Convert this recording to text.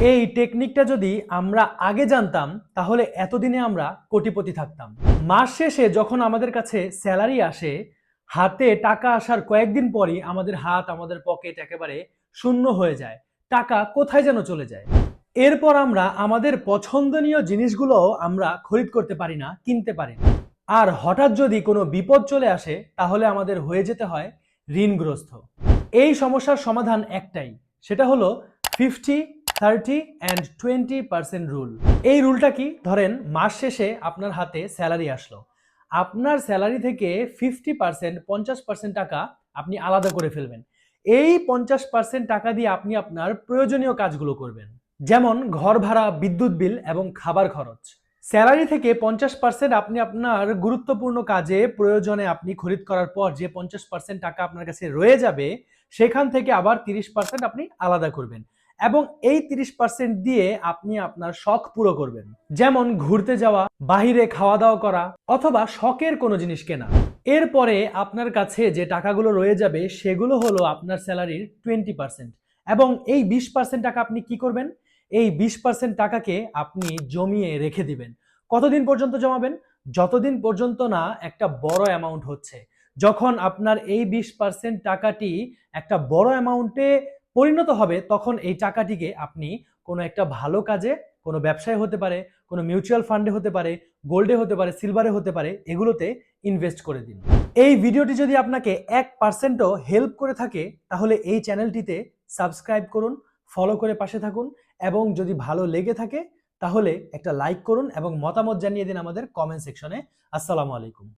এই টেকনিকটা যদি আমরা আগে জানতাম তাহলে এতদিনে আমরা কোটিপতি থাকতাম। মাস শেষে যখন আমাদের কাছে স্যালারি আসে, হাতে টাকা আসার কয়েকদিন পরই আমাদের হাত, আমাদের পকেট একেবারে শূন্য হয়ে যায়। টাকা কোথায় যেন চলে যায়। এরপর আমরা আমাদের পছন্দনীয় জিনিসগুলোও আমরা খরিদ করতে পারি না, কিনতে পারি না। আর হঠাৎ যদি কোনো বিপদ চলে আসে তাহলে আমাদের হয়ে যেতে হয় ঋণগ্রস্ত। এই সমস্যার সমাধান একটাই, সেটা হলো 50, 30 and 20% রুল। এই রুলটা কি? ধরেন মাস শেষে আপনার হাতে স্যালারি আসলো, আপনার স্যালারি থেকে 50% টাকা আপনি আলাদা করে ফেলবেন। এই 50% টাকা দিয়ে আপনি আপনার প্রয়োজনীয় কাজগুলো করবেন, যেমন ঘর ভাড়া, বিদ্যুৎ বিল এবং খাবার খরচ। স্যালারি থেকে 50% আপনি আপনার গুরুত্বপূর্ণ কাজে প্রয়োজনে আপনি খরিদ করার পর যে 50% টাকা আপনার কাছে রয়ে যাবে, সেখান থেকে আবার 30% আপনি আলাদা করবেন এবং এই 30% দিয়ে আপনি আপনার শখ পুরো করবেন, যেমন ঘুরতে যাওয়া, বাহিরে খাওয়া দাওয়া করা অথবা শখের কোনো জিনিস কেনা। এরপরে আপনার কাছে যে টাকাগুলো রয়ে যাবে সেগুলো হলো আপনার স্যালারির 20%। এবং এই 20% টাকা আপনি কি করবেন? এই 20% টাকাকে আপনি জমিয়ে রেখে দিবেন। কতদিন পর্যন্ত জমাবেন? যতদিন পর্যন্ত না একটা বড় অ্যামাউন্ট হচ্ছে। যখন আপনার এই 20% টাকাটি একটা বড় অ্যামাউন্টে পরিণত হবে, তখন এই টাকাটিকে আপনি কোনো একটা ভালো কাজে, কোনো ব্যবসায় হতে পারে, কোনো মিউচুয়াল ফান্ডে হতে পারে, গোল্ডে হতে পারে, সিলভারে হতে পারে, এগুলোতে ইনভেস্ট করে দিন। এই ভিডিওটি যদি আপনাকে 1%ও হেল্প করে থাকে তাহলে এই চ্যানেলটিতে সাবস্ক্রাইব করুন, ফলো করে পাশে থাকুন এবং যদি ভালো লেগে থাকে তাহলে একটা লাইক করুন এবং মতামত জানিয়ে দিন আমাদের কমেন্ট সেকশনে। আসসালামু আলাইকুম।